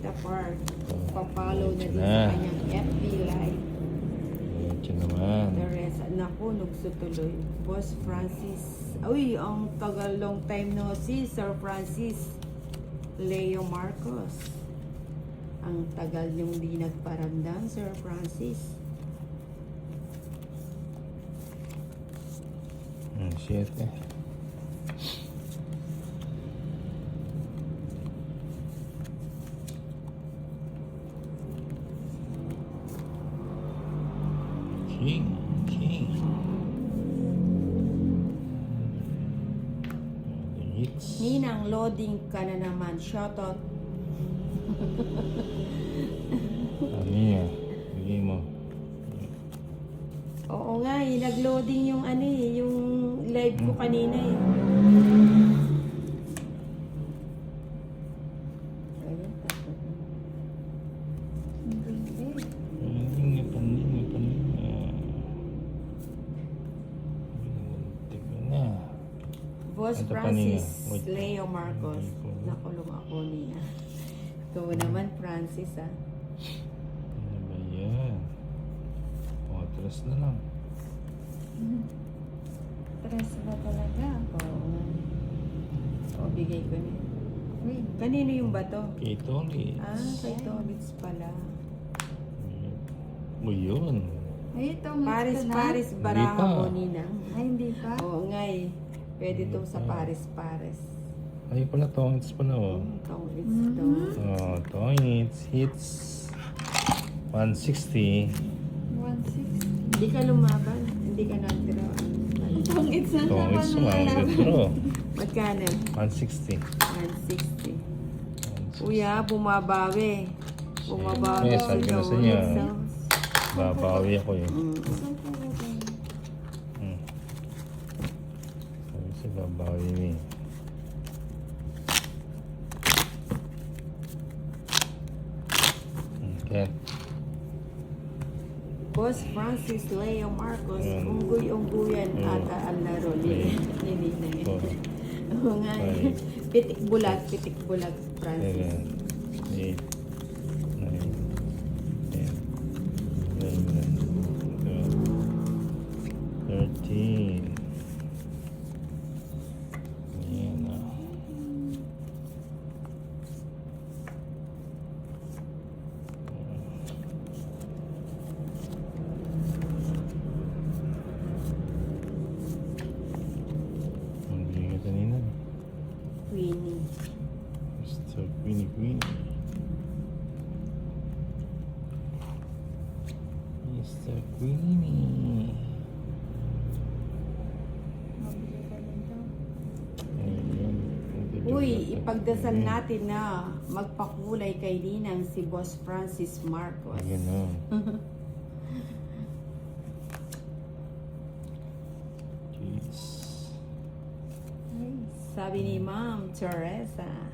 Apart. Papalo na din sa kanyang FB Live. Ito naman. Teresa, naku, nagsutuloy. Boss Francis. Uy, ang tagal long time no si Sir Francis Leo Marcos. Ang tagal niyong di nagparamdam, Sir Francis. 7. King. Hits. Ninang, loading ka na naman. Shoutout. Ano yan? Bigay mo. Oo nga, nag-loading yung yung live ko kanina eh. Ayun, tapos. May paning. Muntik na. Boss Ito Francis kanina. Wait. Leo Marcos. Nakulong ako niya. Ikaw naman, Francis ah. Ano ba yan? Atras na lang. Tres ba talaga? Oo. O, bigay ko niya. Uy, Kanino yung bato? Kay Tolly. Ah, kay Tolitz pala. O yun. ay ito, mix ka na? Paris baraha pa. mo, Ninang. Ay, hindi pa? Oo nga eh. Pwede itong sa Paris. Ay pala, Tongits pala oh. Tolitz to. Oh, Tongits. Hits. 160. 160. Hindi ka lumaban. Hindi ka nag-draw. Tongits na naman Tongits ang naman. alam. Pero, Magkano? 160. 160. Kuya, bumabawi. Bumabawi Eh, si sabi ko na sa inyo. Tolitz. Babawi ako eh. Saan po ba tayo? Sabi sa babawi ni. Okay. Boss Francis Leo Marcos, Ayan. unggoy-ungguyan Ayan. ata ang laro ni Ninay. So, Oo nga. Five. Pitik bulag, Francis. 7, 8, 9, 10, 11, 12, 13. Ayan na. Ang bigay kanina. Queenie. Mr. Queenie. Mr. Queenie. Mabili ka nito. Ayun. Uy, ipagdasal natin na magpakulay kay Ninang si Boss Francis Marcos. Ganun. Jeez. Ay, Sabi ni Ma'am Teresa. Ah.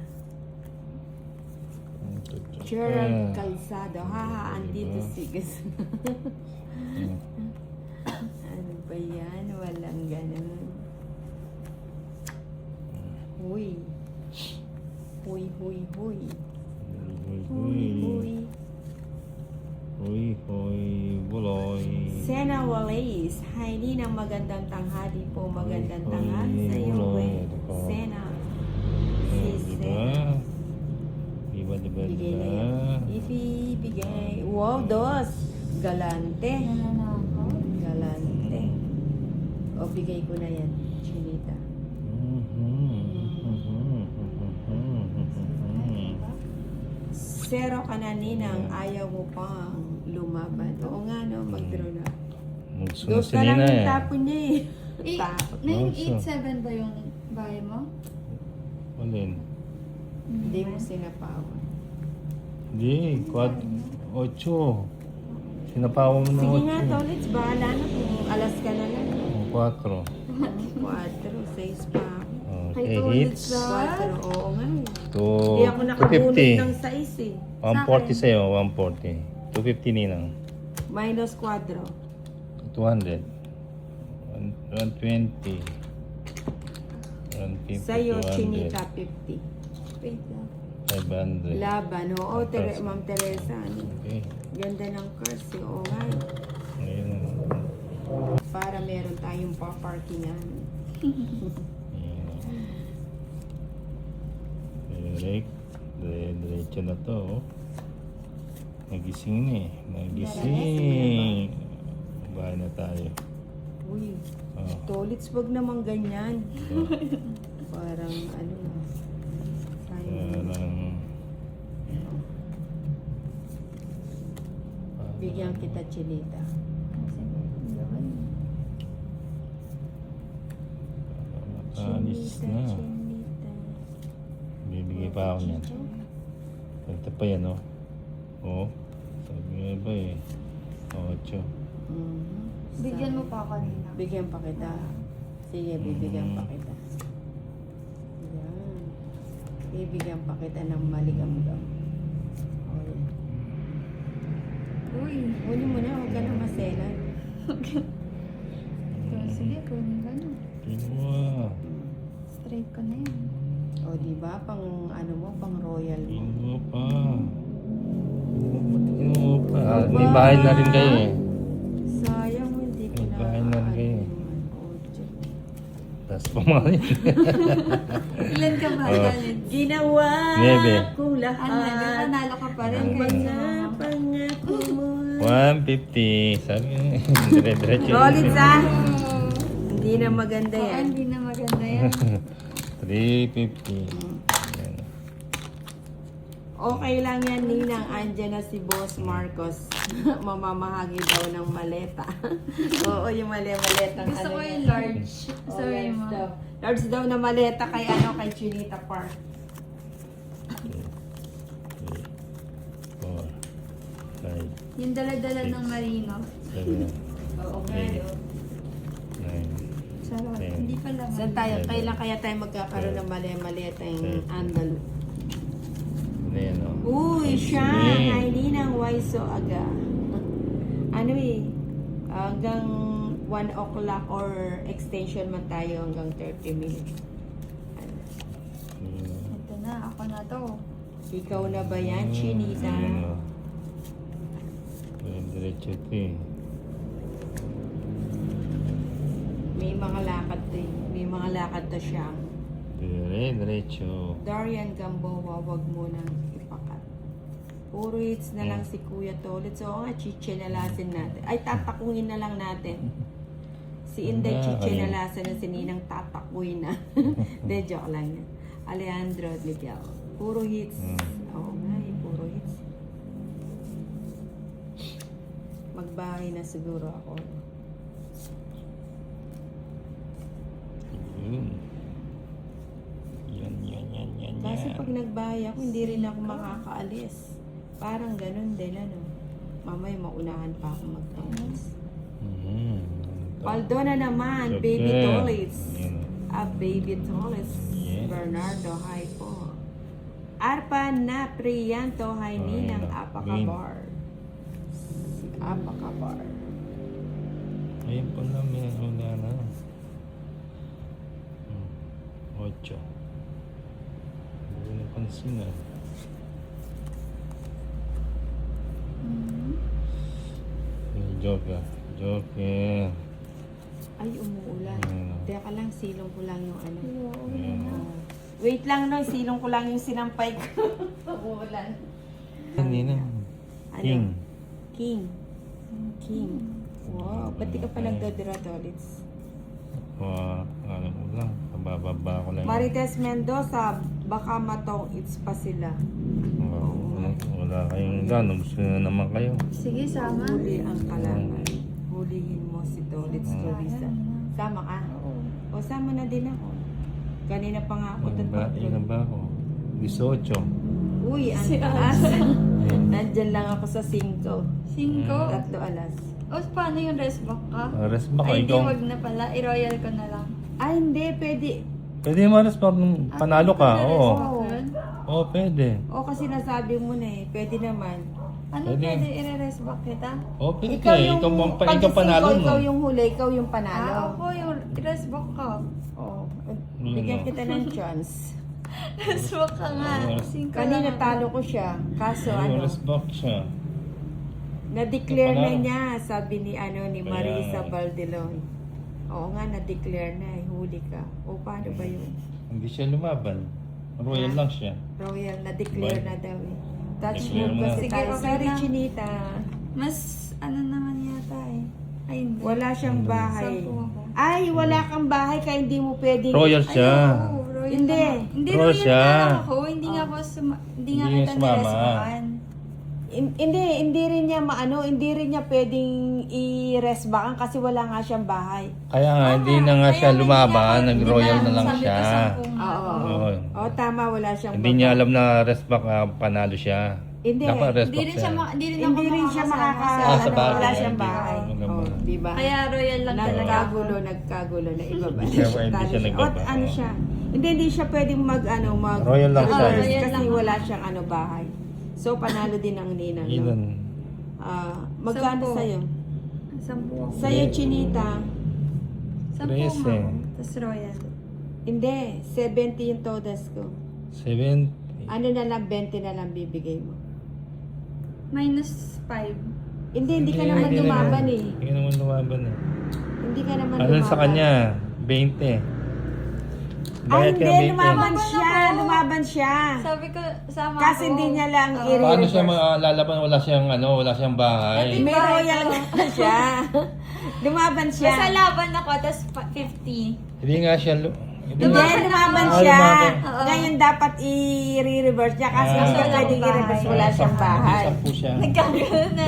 Gerald Calzado. Haha, andito si Gus. Ano ba yan? Walang ganun. Huy. Huy. Huy, buloy. Sena Wallace. Hi, Ninang, magandang tanghali po. Magandang Uy, tanghali sa iyo, ulo. eh. Ito po. Sena. Diba? Bigay na yan. Ibigay. Wow, dos. Galante. nananakaw. Galante. O, bigay ko na yan. Chinita. Zero ka na, Ninang. Ayaw mo pang lumaban. Oo nga, no? Mag-draw na. Magsunod Dos si ka lang Nina yung eh. tapon niya eh. Eh, Tapon. 987 ba yung bahay mo? Alin? Hindi mo sinapawan. Hindi, 8. Sinapawa mo na Sige nga, 8. Tolitz. Bahala na kung alas ka na lang. 4. 4, 6 pa ako. Kay Okay, Tolitz hits. ba? 4, oo nga eh. To Hindi ako nakabunod 250. ng size eh. 140 sa'yo, 140. 250 ninang. Minus 4. 200. 120. 150, Sa'yo, 200. chinita 50. Wait lang. 500. Laban, oo, Ma'am Teresa. Ano? Okay. Ganda ng cars, eh. Oo nga. eh. Ngayon. Para meron tayong paparkingan. Direct. Diretso na to. Oh. Nagising na eh. Nagising. Bahay na tayo. Uy, Oh. tolits, wag naman ganyan. Diba? Parang ano, sayang. Parang... Bigyan kita, Chinita. Alis na. Chinita. Bibigay pa ako niyan. Ito pa yan, oh. Oo. Sabi nga ba eh. 8. Mhm. Bigyan mo pa kanina. Bigyan pa kita. Sige, bibigyan pa kita. Yan. Bibigyan pa kita ng maligam-gam. O, yan. Uy. Kunin mo na, huwag ka na maselan. So, sige, kunin ka na. Kinuha. Straight ko na yan. O, di ba? Pang ano mo, pang royal mo. Kinuha pa. Kinuha pa. May bahay na rin kayo eh. Sayang, hindi ko May na. bahay na rin kayo. Ocho. Tapos pumalit. Ilan ka ba, Oh. Janet? Ginawa Nebe. kong lahat. Ano, panalo ka pa rin Ang kahit sa mga mga... pangako mo. 150. Sabi nga. Dire-diretso. Rollins, ah. Hindi na maganda Oo, yan. hindi na maganda yan. 350. Yan. Okay lang yan, Ninang. Andyan na si Boss Marcos. Mamamahagi daw ng maleta. Oo, yung maleta. Gusto ko yung large. Sorry, large ma. daw. Large daw na maleta kay kay Chinita Park. 4, 5, Yung dala-dala ng Marino. 7, Oo nga. Eight. no? 9. Sarap. Okay. Hindi pa lang. Saan tayo? Kailan kaya tayo magkakaroon ng maleta yung andalo? Ano yan, oh? Uy, siya! Sige. Ay, Ninang, why so aga? Ano eh, hanggang 1 o'clock or extension man tayo hanggang 30 minutes. Ano? Ito na, ako na to. Ikaw na ba yan, Chinita? Ayan, oh. Diretso ito eh. May mga lakad to eh. May mga lakad to siya. Diretso. Darian Gamboa, wag mo nang ipakat. Puro hits na lang si Kuya Tolit. So, nga, chichinalasin natin. Ay, tatakungin na lang natin. Si Inday Wala, chichinalasin na si Ninang tatakuin na. De, joke lang yan. Alejandro Miguel. Puro hits. Oo nga, puro hits. Magbahay na siguro ako. Yan. Kasi pag nagbahay ako, hindi rin ako makakaalis. Parang ganun din, ano. Mamaya maunahan pa ako magtangos. Paldo na naman, Okay. baby toilets. Yan. Baby toilets. Yes. Bernardo, hi po. Arpa na Priyanto, hi Oh, Ninang yan. Apakabar. Si Apakabar. Ayun pala, may una na. 8. Hindi ko napansin ah. Joker. Ay, umuulan. Ano? Teka lang, silong ko lang yung ano. Ayan. Wait lang, no. Silong ko lang yung sinampay ko. Umuulan. Hindi na. Ano? King. King. Wow, ba't di ka pa nagdodira toilets? Ano ko lang. Bababa ko lang. Marites Mendoza, baka matong it's pa sila. Wala kayong gano'n. Gusto na naman kayo. Sige, sama. Huli ang kalaban. Hulihin mo si Toilets Teresa. Sama ka? O sama na din ako. Kanina pa nga ako Ilan ba ako? 18. Uy, ang taas. Nandyan lang ako sa 5. 5. 3 alas. O, paano yung rest book ka? Aras ba ko? Ay, hindi, Ikaw? wag na pala. I-royal ko na lang. Ay, hindi. Pwede. Pwede mo aras pa nung panalo ka. Rest Oo. book yun? Oo, pwede. O kasi nasabi mo na eh. Pwede naman. Ano Pwede. pwede i-rest book kita? Oo, pwede. Ikaw yung Ikaw panalo mo. ikaw yung huli, ikaw yung panalo. Ako yung rest book ko. Oo. Yun, Bigyan no. kita ng chance. Resbock ka nga. Oo. 5 Kanina lang ako. talo ko siya. Kaso Ay, ano, oras back siya. na-declare na Panalo. niya, sabi ni ni Kaya Marisa nga. Valdelon. Oo nga, na-declare na, huli ka. O paano ba yun? Hindi siya lumaban. Royal lang siya. Royal, na-declare Bye. na daw eh. Touch Declare wood mo na. kasi Sige, tayo. okay Sorry, lang. Chinita. Mas ano naman yata eh. Ay, hindi. Wala siyang bahay. 10 ako. Ay, wala kang bahay kaya hindi mo pwedeng... Royal Ay, siya. oo, royal Hindi. naman. Hindi Royal royal siya. nga lang ako. Hindi nga ako hindi nga Hindi kita sumama. niresbakan. Hindi rin niya hindi rin niya pwedeng i-resbackan kasi wala nga siyang bahay. Kaya nga, hindi na nga siya lumaban. Nag-royal na lang sabi ko, siya. 10 nga Oo. ako. Oo. Oo, tama, wala siyang Hindi niya alam na rest back panalo siya. Hindi. Dapat rest Hindi back rin siya. siya hindi rin ako Hindi rin siya makakasama Ah, sa bahay. wala siyang Hindi. bahay. Wala Oh, ba? di ba? Kaya royal lang talaga ako. Nagkagulo na ibaba. Hindi siya Talo nagbaba. O, ano siya? Hindi siya pwedeng mag Royal lang siya. reverse Royal kasi lang. wala siyang bahay. So panalo din ang ninang. No? Ilan? Magkano 10. sa'yo? 10 ako. Sa'yo, Chinita. 10 13. nga ako. Tapos royal. Hindi, 70 yung todas ko. 7. Ano na lang, 20 na lang bibigay mo. Minus 5. Hindi ka naman lumaban eh. Hindi ka naman lumaban eh. Hindi ka naman Ano lumaban. sa kanya? 20. Ay, Bayad ka hindi, 20. lumaban Lumaban siya. ako. Lumaban siya. Sabi ko, sama Kasi ako. hindi niya lang Oo. i-reverse. Paano siya lalaban? Wala siyang bahay. May Bahay royal ko. na siya. Lumaban siya. Basta laban ako, tapos 50. Hindi nga siya Hindi, Lumaban lumaban ako. siya. lumaban. Oo. Ngayon dapat i-reverse niya kasi Ah. hindi Wala pwedeng akong i-reverse. bahay. Wala siyang bahay. 10 siya. Nagkakaroon na.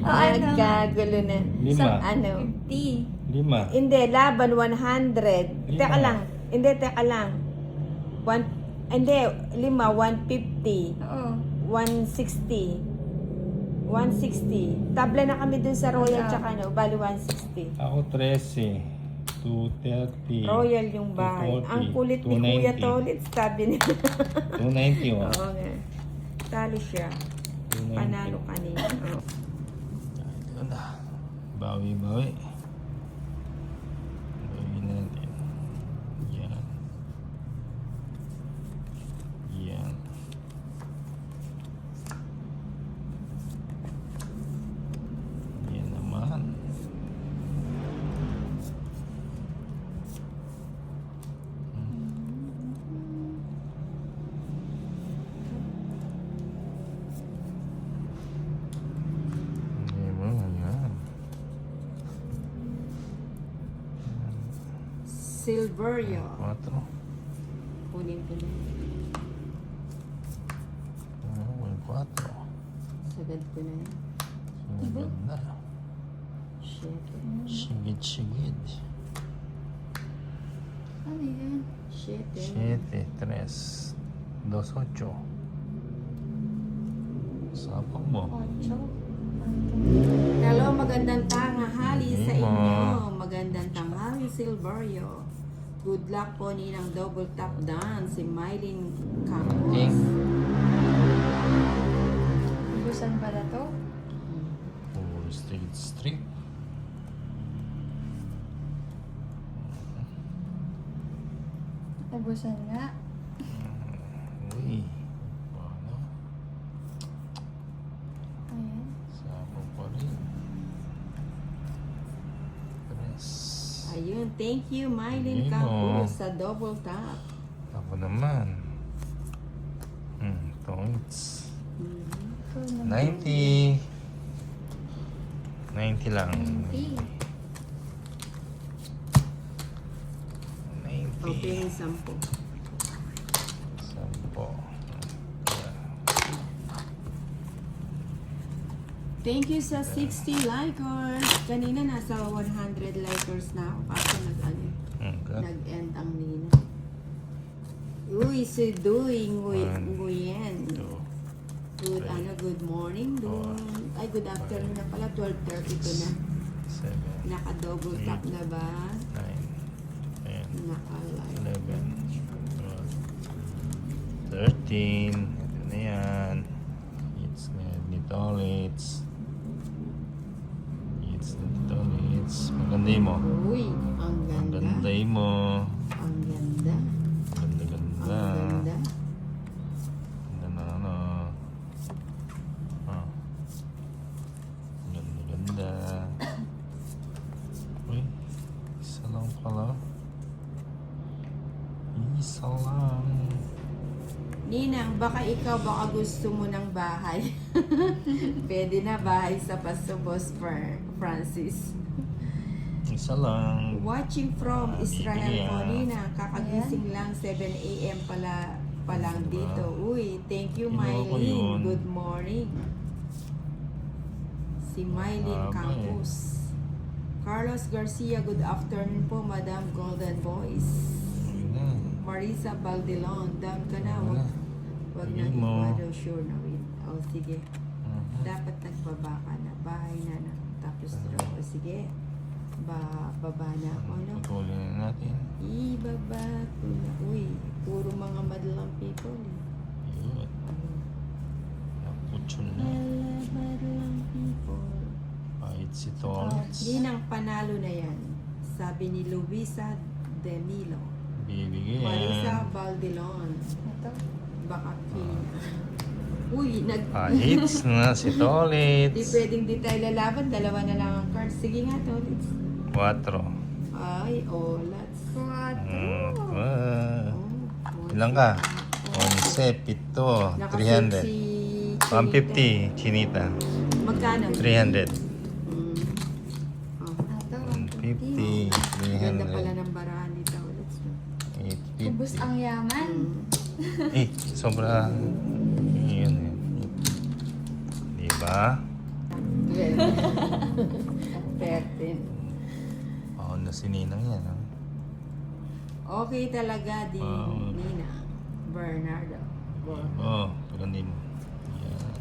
Ano? Nagkagulo na. 5. Ano? 50. 5. Hindi, laban 100. Lima. Teka lang. Hindi, teka lang. Hindi, 150. Oo. 160. 160. Tabla na kami dun sa Royal Ah. tsaka bali 160. Ako 13. 230. Royal yung bahay. 240, Ang kulit ni Kuya 290. Tolit, sabi niya. 290 oh. Oo nga. Talo siya. 290. Panalo kanina. Oo. Ito na. Bawi. Bawi natin. Yan. Yan. Yan naman. Yan. Silverio. 4. Kunin ko na. Oh, 4. Sagad ko na yan. Maganda. Shit. Sigid. Ano yan? Shit eh. 7, 3, 2, 8. Sapang mo. 8. Hello, magandang tanghali sa Hey, inyo. Magandang tanghali, Silverio. Good luck po ninang double tap dance si Mylene Campos. Ting. Busan pala to? Oh, straight. Nabusan nga. Uy. Paano? Ayan. Sapang pa rin. 3. Ayun, thank you Mylene Ayun, Campos sa double tap. Ako naman. Points. Ito naman. 90. 90 lang. 90. 90. Okay, 10. 10. Thank you sa 60 likers. Kanina nasa 100 likers na ako. Kaso nag-end ang nina. Uy, si Doing Nguyen. 2. Good morning, Doing. Ay, good afternoon na pala. 12:32 na. 7. Naka-double tap na ba? 9. 10. Naka-like. 11. 12. 13. Ito na yan. It's Nitolits. Maganda mo. Uy, ang Ang ganda. ganda mo. Ang ganda. Ganda. Ang ganda. baka ikaw, baka gusto mo ng bahay. Pwede na bahay sa Paso, Boss Francis. Isa lang. Watching from Israel Bibigyan. Corina. Kakagising lang 7 a.m. pa lang Diba? dito. Uy, thank you, Kinuha ko Mylene. yun. Good morning. Si Mylene Haba Campos. Carlos Garcia, good afternoon po, Madam Golden Boys. Ayun na. Marisa Baldelon, down ka na. Wala. Wag Sige na mo. ikwado, sure na win. O, sige. Mhm. Dapat nagbaba ka na. Bahay na. Tapos draw. O, sige. Baba na ako, no? Patuloy na natin. Ibaba ko na. Uy, puro mga madalang people. Eh. Yun. Naputsun na. Madalang people. Kahit si Torrance. Ninang panalo na yan. Sabi ni Luisa Demilo. Bibigyan. Marisa Baldelon. Ito. Baka Kina. Uy, Hits na si Di Tolitz. pwedeng di tayo lalaban. Dalawa na lang ang cards. Sige nga, Tolitz. 4. Ay, olats. 4. Oh, Ilang ka? 11, 7, Nakasave 300. si 150, Chinita. Magkano? 300. Oh, Ito. 150, ganda pala 300. ng barahan ni Tolitz. No? Ubus 850. ang yaman. Eh, sobra. Yun eh. Diba? 13. Na si Ninang yan. Ha? Okay talaga din, Wow. Nina. Bernardo. Oh, paganin mo. Yan.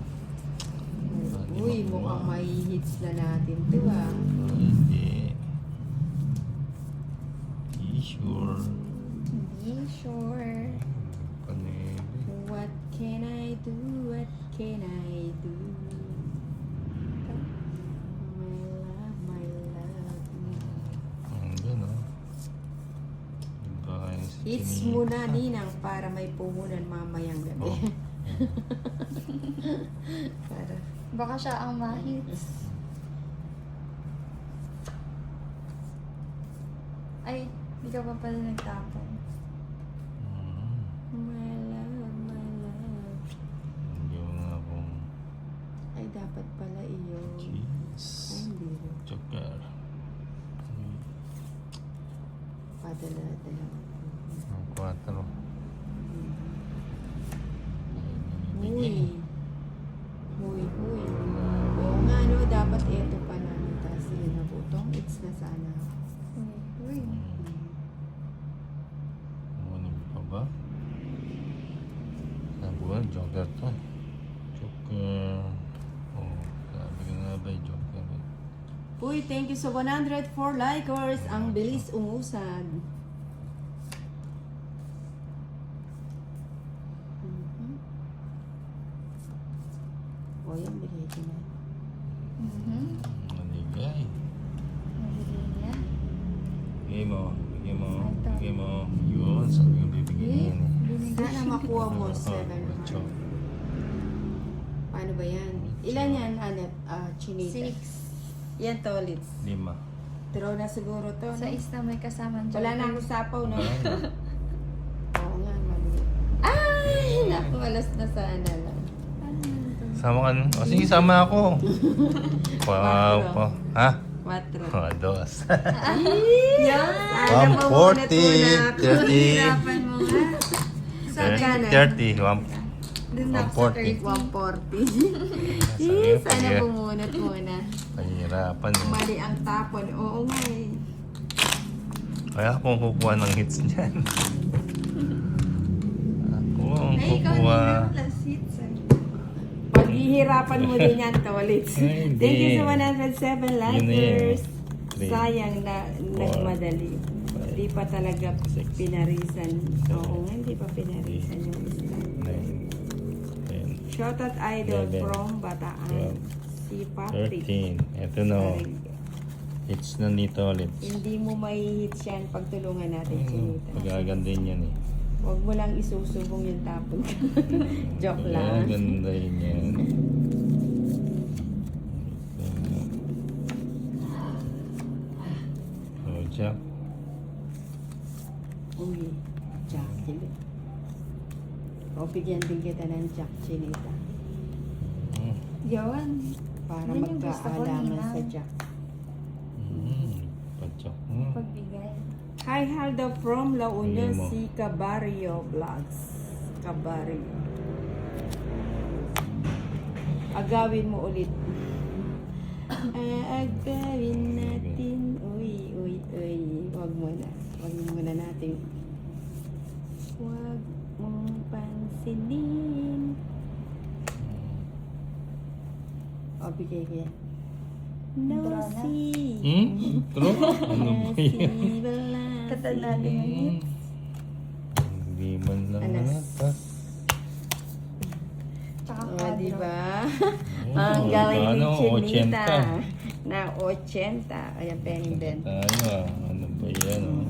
Uy, mukhang may hits na natin to ah. Hindi. Sure. Hindi sure. Kanili. What can I do? What can I do? My love. Hindi, no? Guys, Hits muna, Ninang, para may puhunan mamayang gabi. Oh. para Baka siya ang mahits. Ay, di ka pa pala nagtapon. my love, my love. Hindi mo nga akong Ay, dapat pala iyo. Ay, cheese. hindi rin. Joker. Padala-dala. Ang 4. Uy. Uy. Oo nga, no, dapat ito pa namin. Tapos yun na butong. It's na sana. Uy. Ano pa ba? Sabi ko, Joker to. Joker. Oh, sabi ko nga ba, Joker. Uy, thank you sa 104 likers. Ang bilis umusad. O yan, bigay ko na. Maligay. Nabili niya. Bigay mo. Bigay mo. Ito. Bigay mo. Yun, sabi ko bibigyan eh. Sana makuha mo Oh, 7 macho. heart. Paano ba yan? Ilan yan, Anet? Chinita? 6. Yan, Tolitz. 5. Draw na siguro to. Sa No? isa may kasamang Wala na akong sapaw, no? Oo nga, mali. Ay! Naku, alas na sana lang. Sama ka nun? O sige, sama ako. Wow po. Ha? 4. O, 2. Yan! Sana mamunat 140, 30. Hirapan mo nga. Saan ka na? 30. Dun na ako sa 140. 140. Sabi ko, Sana pag- bumunot muna. Pahirapan eh. Mali ang tapon. Oo nga eh. Kaya akong kukuha ng hits niyan. Ako ang Ay, ikaw kukuha. na plus hits. Paghihirapan mo din yan, Tolitz. Ay, hindi. Thank you sa 107 Yun na likers. yun. Three, Sayang na four, nagmadali. Di pa talaga six, pinarisan. seven, Oo nga, hindi pa pinarisan yung isa. 9, 10, Shoutout idol 11, from Bataan. 12, Si Patrick. 13. Ito na. Oh. Parig. Hits na nito ulit. Hindi mo may hits yan pag tulungan natin, Chinita. Pagaganda yan eh. Huwag mo lang isusubong yung tapon. Joke lang. Pagaganda yan. Oh, Jack. Uy, Jacqueline. O O, bigyan din kita ng Jack Chinita. Mm. Yun. Para Yun yung gusto ko, magkaalaman Ninang. sa Jack. Patsak mo. Pagbigay. Hi, Halda from La Union, Bigyan mo. si Cabario Vlogs. Cabario. Agawin mo ulit. Agawin natin. Uy, uy, uy. Wag muna. Wag muna natin. Wag mong pansinin. O, bigay ko yan. No Intro na. see. Intro? Ano ba yan? Katal natin yung Mm. Hindi man lang Alas. natas. Tsaka O, quadro. diba? Oh, Ang galing ni ano, Chinita. 80. Na 80. Ayan, pendant. Tayo ah. Ano ba yan? Oh?